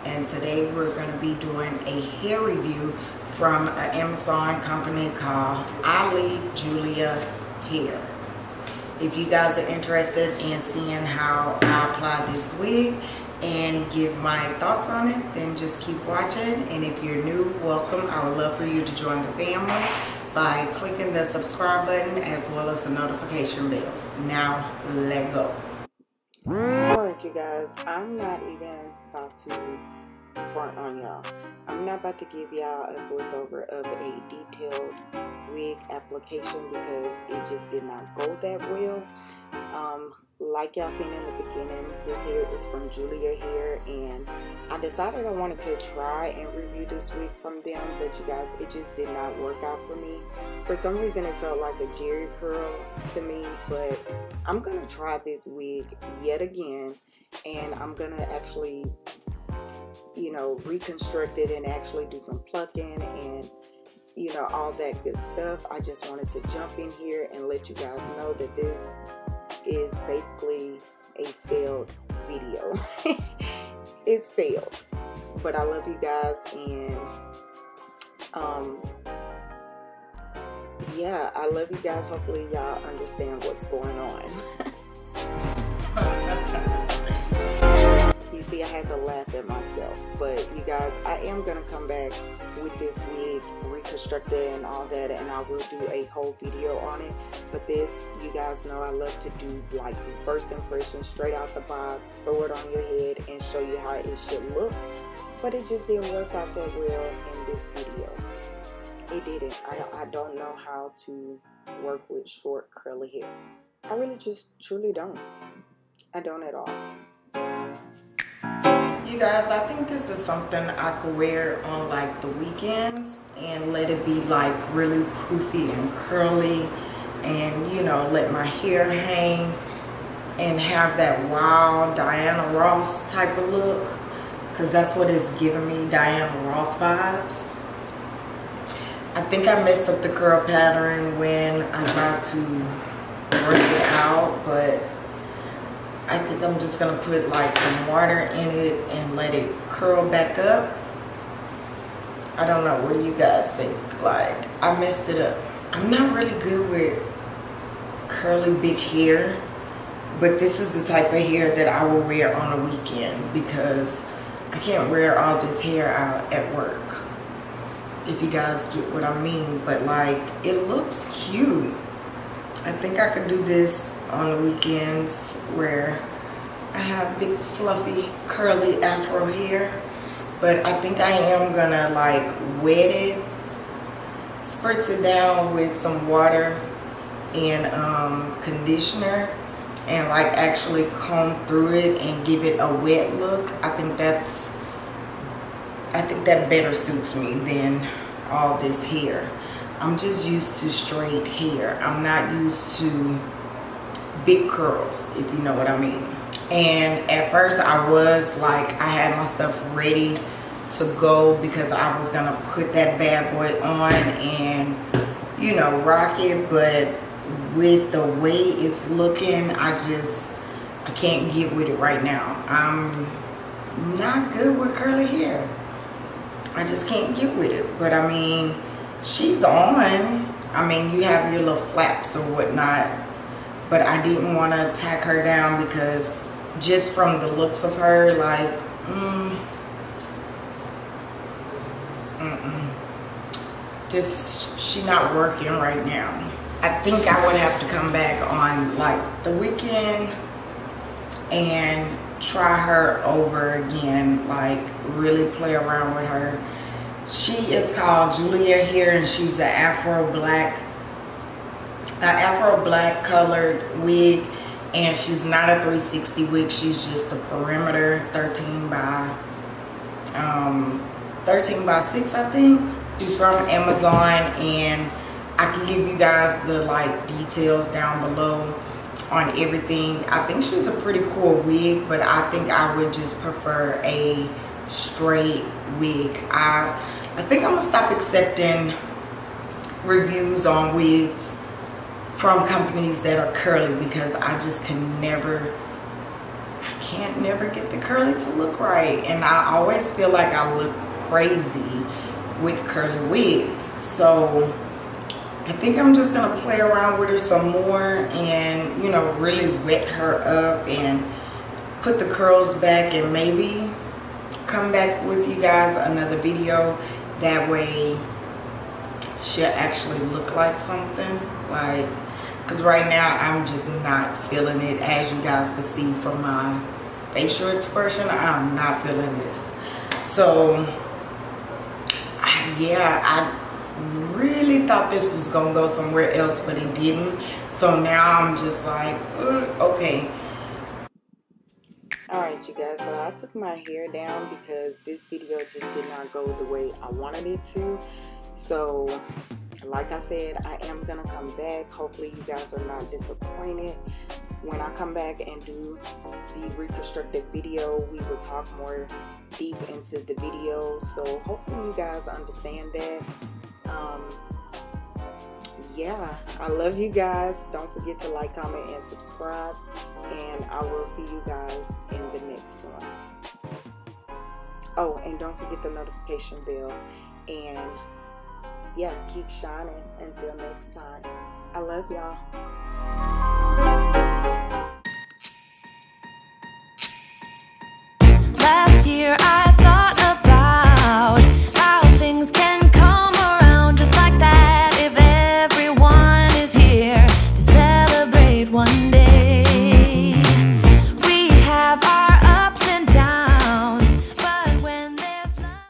and today we're going to be doing a hair review from an Amazon company called A.MaRee Julia Hair. If you guys are interested in seeing how I apply this wig and give my thoughts on it, then just keep watching. And if you're new, welcome. I would love for you to join the family by clicking the subscribe button as well as the notification bell. Now, let go. Alright, you guys, I'm not even about to front on y'all. I'm not about to give y'all a voiceover of a detailed wig application because it just did not go that well. Like y'all seen in the beginning, this hair is from Julia Hair, and I decided I wanted to try and review this wig from them, but you guys, it just did not work out for me. For some reason it felt like a jerry curl to me, but I'm gonna try this wig yet again, and I'm gonna actually, you know, reconstruct it and actually do some plucking and, you know, all that good stuff. I just wanted to jump in here and let you guys know that this is basically a failed video. It's failed, but I love you guys, and yeah, I love you guys. Hopefully y'all understand what's going on. You see, I had to laugh at myself, but you guys, I am gonna come back with this wig reconstructed and all that, and I will do a whole video on it. But this, you guys know I love to do like the first impression straight out the box, throw it on your head and show you how it should look. But it just didn't work out that well in this video. It didn't. I don't know how to work with short curly hair. I really just truly don't. I don't at all. You guys, I think this is something I could wear on like the weekends and let it be like really poofy and curly, and you know, let my hair hang and have that wild Diana Ross type of look, because that's what it's giving me, Diana Ross vibes. I think I messed up the curl pattern when I tried to brush it out, but I think I'm just gonna put like some water in it and let it curl back up. I don't know, what do you guys think? Like, I messed it up. I'm not really good with curly big hair, but this is the type of hair that I will wear on a weekend because I can't wear all this hair out at work, if you guys get what I mean. But like, it looks cute. I think I could do this on the weekends where I have big fluffy curly afro hair, but I think I am gonna like wet it, spritz it down with some water and conditioner, and like actually comb through it and give it a wet look. I think that better suits me than all this hair. I'm just used to straight hair. I'm not used to big curls, if you know what I mean. And at first I was like, I had my stuff ready to go because I was gonna put that bad boy on and, you know, rock it. But with the way it's looking, I can't get with it right now. I'm not good with curly hair. I just can't get with it. But I mean, she's on. I mean, you have your little flaps or whatnot, but I didn't want to tack her down because just from the looks of her, like, she not working right now. I think I would have to come back on like the weekend and try her over again, like really play around with her. She is called Julia Hair, and she's an Afro black colored wig, and she's not a 360 wig. She's just a perimeter 13 by 6, I think. She's from Amazon, and I can give you guys the like details down below on everything. I think she's a pretty cool wig, but I think I would just prefer a straight wig. I think I'm gonna stop accepting reviews on wigs from companies that are curly because I just can never, I can't never get the curly to look right, and I always feel like I look crazy with curly wigs. So I think I'm just gonna play around with her some more and, you know, really wet her up and put the curls back, and maybe come back with you guys another video. That way she'll actually look like something, like, because right now I'm just not feeling it. As you guys can see from my facial expression, I'm not feeling this. So yeah, I really thought this was gonna go somewhere else, but it didn't. So now I'm just like, okay. Alright you guys, so I took my hair down because this video just did not go the way I wanted it to. So like I said, I am gonna come back. Hopefully you guys are not disappointed when I come back and do the reconstructed video. We will talk more deep into the video, so hopefully you guys understand that. Yeah, I love you guys. Don't forget to like, comment, and subscribe, and I will see you guys in the next one. Oh, and don't forget the notification bell, and yeah, keep shining until next time. I love y'all.